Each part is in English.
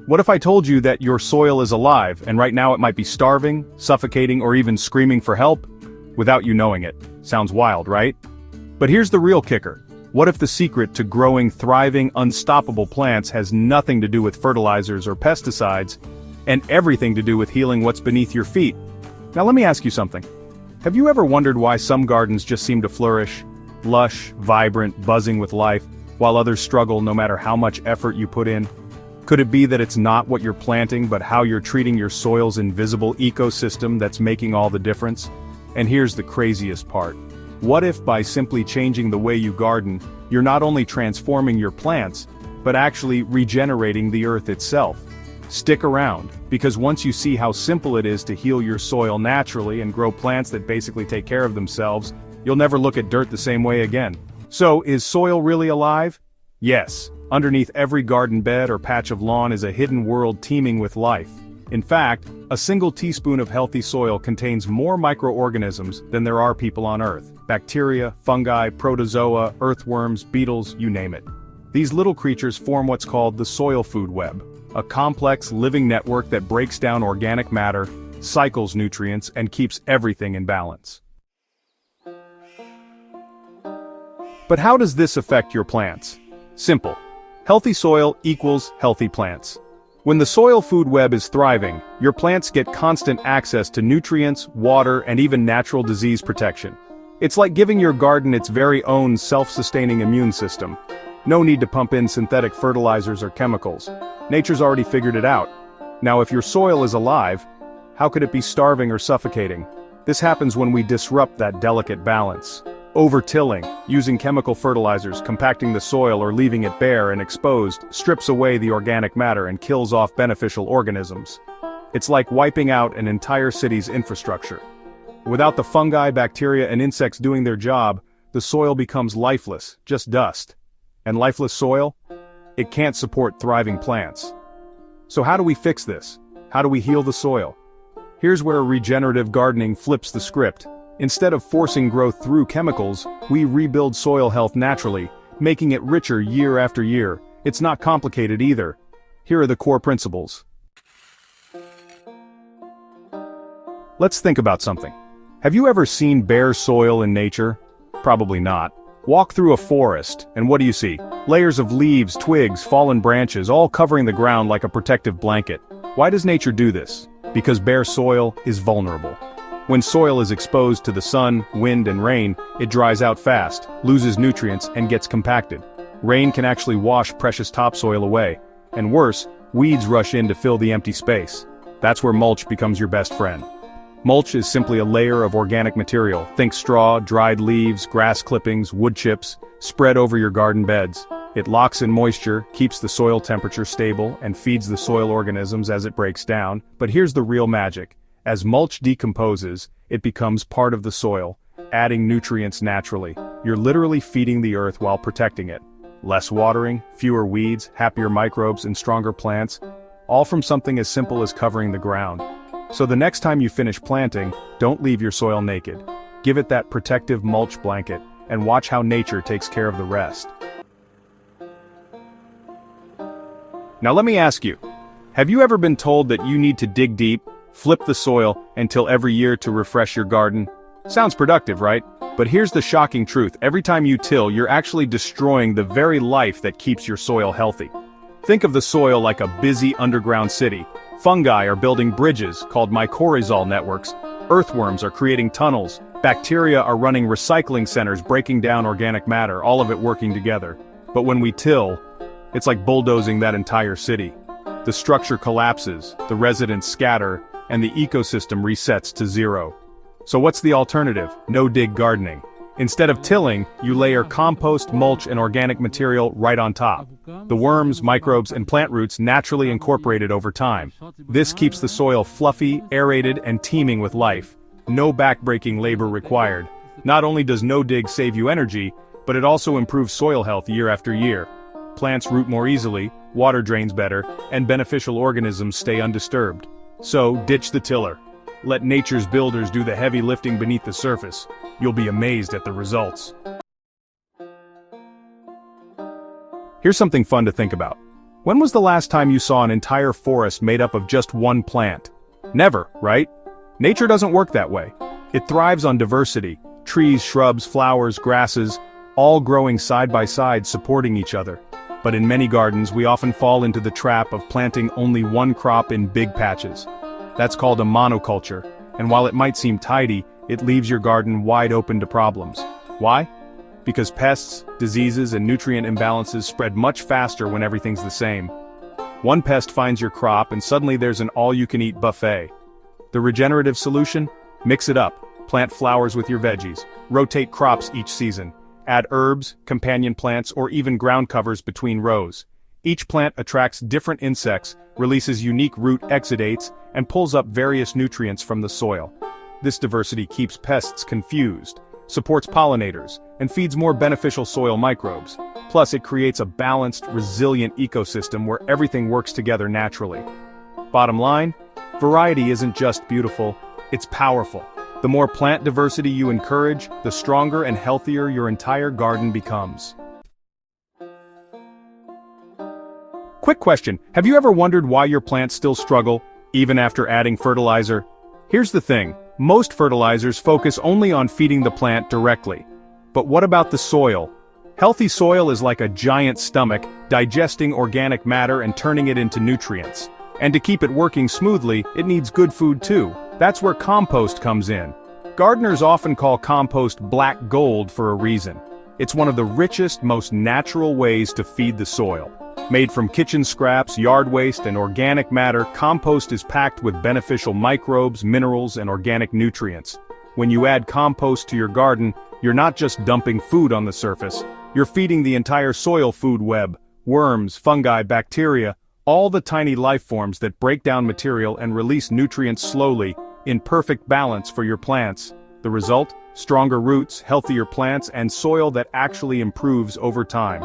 What if I told you that your soil is alive, and right now it might be starving, suffocating, or even screaming for help? Without you knowing it. Sounds wild, right? But here's the real kicker. What if the secret to growing thriving, unstoppable plants has nothing to do with fertilizers or pesticides, and everything to do with healing what's beneath your feet? Now let me ask you something. Have you ever wondered why some gardens just seem to flourish? Lush, vibrant, buzzing with life, while others struggle no matter how much effort you put in? Could it be that it's not what you're planting but how you're treating your soil's invisible ecosystem that's making all the difference? And here's the craziest part. What if by simply changing the way you garden, you're not only transforming your plants, but actually regenerating the earth itself? Stick around, because once you see how simple it is to heal your soil naturally and grow plants that basically take care of themselves, you'll never look at dirt the same way again. So, is soil really alive? Yes. Underneath every garden bed or patch of lawn is a hidden world teeming with life. In fact, a single teaspoon of healthy soil contains more microorganisms than there are people on Earth. Bacteria, fungi, protozoa, earthworms, beetles, you name it. These little creatures form what's called the soil food web, a complex living network that breaks down organic matter, cycles nutrients, and keeps everything in balance. But how does this affect your plants? Simple. Healthy soil equals healthy plants. When the soil food web is thriving, your plants get constant access to nutrients, water, and even natural disease protection. It's like giving your garden its very own self-sustaining immune system. No need to pump in synthetic fertilizers or chemicals. Nature's already figured it out. Now if your soil is alive, how could it be starving or suffocating? This happens when we disrupt that delicate balance. Over-tilling, using chemical fertilizers, compacting the soil or leaving it bare and exposed, strips away the organic matter and kills off beneficial organisms. It's like wiping out an entire city's infrastructure. Without the fungi, bacteria, and insects doing their job, the soil becomes lifeless, just dust. And lifeless soil? It can't support thriving plants. So how do we fix this? How do we heal the soil? Here's where regenerative gardening flips the script. Instead of forcing growth through chemicals, we rebuild soil health naturally, making it richer year after year. It's not complicated either. Here are the core principles. Let's think about something. Have you ever seen bare soil in nature? Probably not. Walk through a forest, and what do you see? Layers of leaves, twigs, fallen branches, all covering the ground like a protective blanket. Why does nature do this? Because bare soil is vulnerable. When soil is exposed to the sun, wind, and rain, it dries out fast, loses nutrients, and gets compacted. Rain can actually wash precious topsoil away. And worse, weeds rush in to fill the empty space. That's where mulch becomes your best friend. Mulch is simply a layer of organic material. Think straw, dried leaves, grass clippings, wood chips, spread over your garden beds. It locks in moisture, keeps the soil temperature stable, and feeds the soil organisms as it breaks down. But here's the real magic. As mulch decomposes, it becomes part of the soil, adding nutrients naturally. You're literally feeding the earth while protecting it. Less watering, fewer weeds, happier microbes, and stronger plants, all from something as simple as covering the ground. So the next time you finish planting, don't leave your soil naked. Give it that protective mulch blanket, and watch how nature takes care of the rest. Now let me ask you, have you ever been told that you need to dig deep, flip the soil, and till every year to refresh your garden? Sounds productive, right? But here's the shocking truth. Every time you till, you're actually destroying the very life that keeps your soil healthy. Think of the soil like a busy underground city. Fungi are building bridges, called mycorrhizal networks. Earthworms are creating tunnels. Bacteria are running recycling centers, breaking down organic matter, all of it working together. But when we till, it's like bulldozing that entire city. The structure collapses, the residents scatter, and the ecosystem resets to zero. So what's the alternative? No-dig gardening. Instead of tilling, you layer compost, mulch, and organic material right on top. The worms, microbes, and plant roots naturally incorporate it over time. This keeps the soil fluffy, aerated, and teeming with life. No back-breaking labor required. Not only does no-dig save you energy, but it also improves soil health year after year. Plants root more easily, water drains better, and beneficial organisms stay undisturbed. So, ditch the tiller. Let nature's builders do the heavy lifting beneath the surface. You'll be amazed at the results. Here's something fun to think about. When was the last time you saw an entire forest made up of just one plant? Never, right? Nature doesn't work that way. It thrives on diversity, trees, shrubs, flowers, grasses, all growing side by side supporting each other. But in many gardens we often fall into the trap of planting only one crop in big patches. That's called a monoculture, and while it might seem tidy, it leaves your garden wide open to problems. Why? Because pests, diseases, and nutrient imbalances spread much faster when everything's the same. One pest finds your crop and suddenly there's an all-you-can-eat buffet. The regenerative solution? Mix it up. Plant flowers with your veggies. Rotate crops each season. Add herbs, companion plants, or even ground covers between rows. Each plant attracts different insects, releases unique root exudates, and pulls up various nutrients from the soil. This diversity keeps pests confused, supports pollinators, and feeds more beneficial soil microbes. Plus, it creates a balanced, resilient ecosystem where everything works together naturally. Bottom line, variety isn't just beautiful, it's powerful. The more plant diversity you encourage, the stronger and healthier your entire garden becomes. Quick question, have you ever wondered why your plants still struggle, even after adding fertilizer? Here's the thing, most fertilizers focus only on feeding the plant directly. But what about the soil? Healthy soil is like a giant stomach, digesting organic matter and turning it into nutrients. And to keep it working smoothly, it needs good food too. That's where compost comes in. Gardeners often call compost black gold for a reason. It's one of the richest, most natural ways to feed the soil. Made from kitchen scraps, yard waste, and organic matter, compost is packed with beneficial microbes, minerals, and organic nutrients. When you add compost to your garden, you're not just dumping food on the surface. You're feeding the entire soil food web, worms, fungi, bacteria, all the tiny life forms that break down material and release nutrients slowly, in perfect balance for your plants. The result? Stronger roots, healthier plants, and soil that actually improves over time.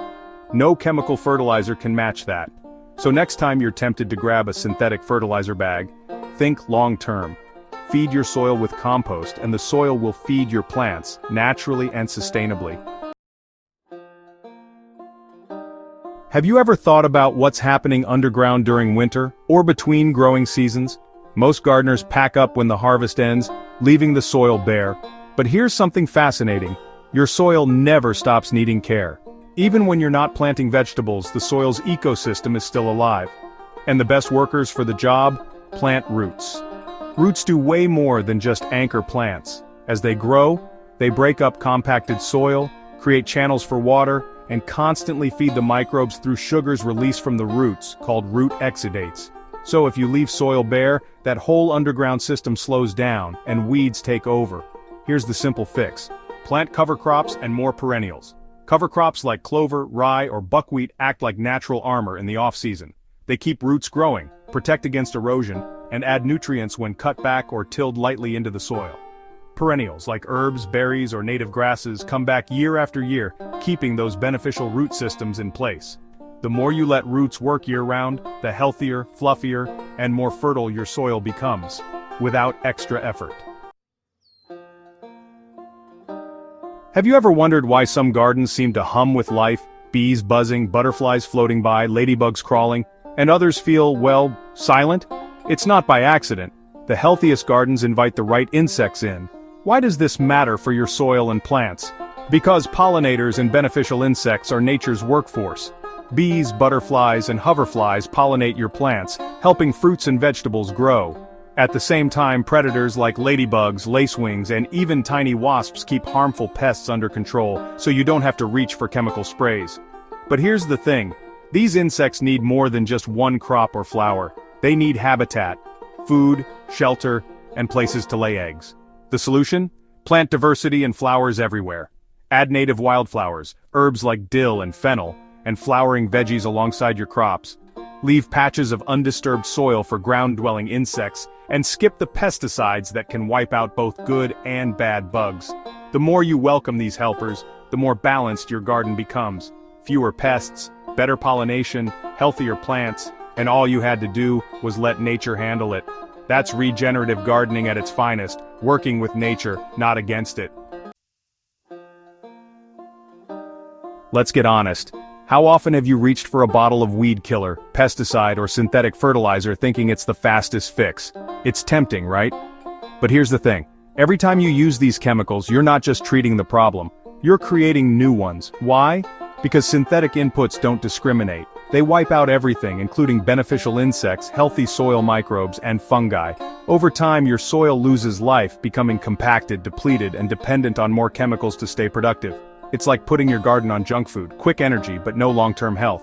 No chemical fertilizer can match that. So next time you're tempted to grab a synthetic fertilizer bag, think long-term. Feed your soil with compost and the soil will feed your plants, naturally and sustainably. Have you ever thought about what's happening underground during winter, or between growing seasons? Most gardeners pack up when the harvest ends, leaving the soil bare. But here's something fascinating. Your soil never stops needing care. Even when you're not planting vegetables, the soil's ecosystem is still alive. And the best workers for the job? Plant roots. Roots do way more than just anchor plants. As they grow, they break up compacted soil, create channels for water, and constantly feed the microbes through sugars released from the roots, called root exudates. So if you leave soil bare, that whole underground system slows down, and weeds take over. Here's the simple fix. Plant cover crops and more perennials. Cover crops like clover, rye, or buckwheat act like natural armor in the off-season. They keep roots growing, protect against erosion, and add nutrients when cut back or tilled lightly into the soil. Perennials like herbs, berries, or native grasses come back year after year, keeping those beneficial root systems in place. The more you let roots work year-round, the healthier, fluffier, and more fertile your soil becomes, without extra effort. Have you ever wondered why some gardens seem to hum with life, bees buzzing, butterflies floating by, ladybugs crawling, and others feel, well, silent? It's not by accident. The healthiest gardens invite the right insects in. Why does this matter for your soil and plants? Because pollinators and beneficial insects are nature's workforce. Bees, butterflies, and hoverflies pollinate your plants, helping fruits and vegetables grow. At the same time, predators like ladybugs, lacewings, and even tiny wasps keep harmful pests under control, so you don't have to reach for chemical sprays. But here's the thing. These insects need more than just one crop or flower. They need habitat, food, shelter, and places to lay eggs. The solution? Plant diversity and flowers everywhere. Add native wildflowers, herbs like dill and fennel, and flowering veggies alongside your crops. Leave patches of undisturbed soil for ground-dwelling insects, and skip the pesticides that can wipe out both good and bad bugs. The more you welcome these helpers, the more balanced your garden becomes. Fewer pests, better pollination, healthier plants, and all you had to do was let nature handle it. That's regenerative gardening at its finest, working with nature, not against it. Let's get honest. How often have you reached for a bottle of weed killer, pesticide, or synthetic fertilizer thinking it's the fastest fix? It's tempting, right? But here's the thing. Every time you use these chemicals, you're not just treating the problem, you're creating new ones. Why? Because synthetic inputs don't discriminate. They wipe out everything, including beneficial insects, healthy soil microbes, and fungi. Over time, your soil loses life, becoming compacted, depleted, and dependent on more chemicals to stay productive. It's like putting your garden on junk food, quick energy, but no long-term health.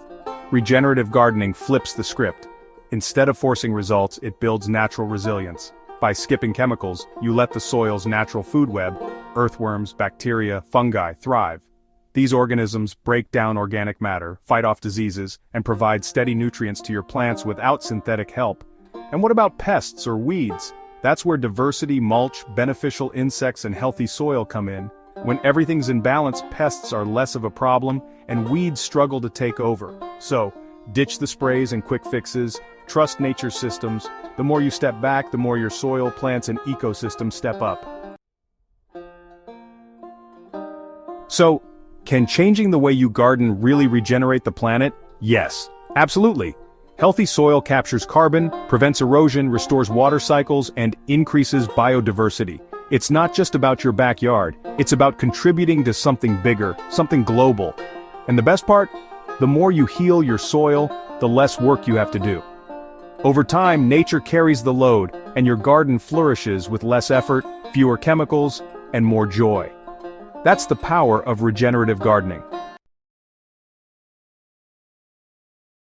Regenerative gardening flips the script. Instead of forcing results, it builds natural resilience. By skipping chemicals, you let the soil's natural food web, earthworms, bacteria, fungi, thrive. These organisms break down organic matter, fight off diseases, and provide steady nutrients to your plants without synthetic help. And what about pests or weeds? That's where diversity, mulch, beneficial insects, and healthy soil come in. When everything's in balance, pests are less of a problem, and weeds struggle to take over. So, ditch the sprays and quick fixes, trust nature's systems. The more you step back, the more your soil, plants, and ecosystem step up. So, can changing the way you garden really regenerate the planet? Yes, absolutely. Healthy soil captures carbon, prevents erosion, restores water cycles, and increases biodiversity. It's not just about your backyard, it's about contributing to something bigger, something global. And the best part? The more you heal your soil, the less work you have to do. Over time, nature carries the load, and your garden flourishes with less effort, fewer chemicals, and more joy. That's the power of regenerative gardening.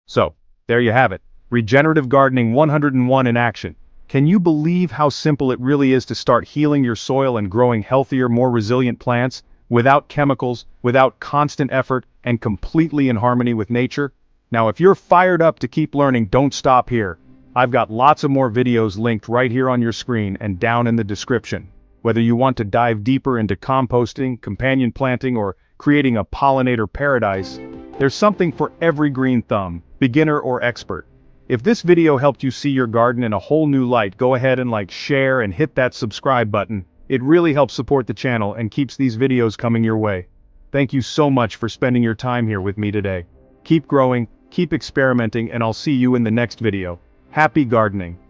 So, there you have it. Regenerative Gardening 101 in action. Can you believe how simple it really is to start healing your soil and growing healthier, more resilient plants, without chemicals, without constant effort, and completely in harmony with nature? Now, if you're fired up to keep learning, don't stop here. I've got lots of more videos linked right here on your screen and down in the description. Whether you want to dive deeper into composting, companion planting, or creating a pollinator paradise, there's something for every green thumb, beginner or expert. If this video helped you see your garden in a whole new light, go ahead and share, and hit that subscribe button. It really helps support the channel and keeps these videos coming your way. Thank you so much for spending your time here with me today. Keep growing, keep experimenting, and I'll see you in the next video. Happy gardening!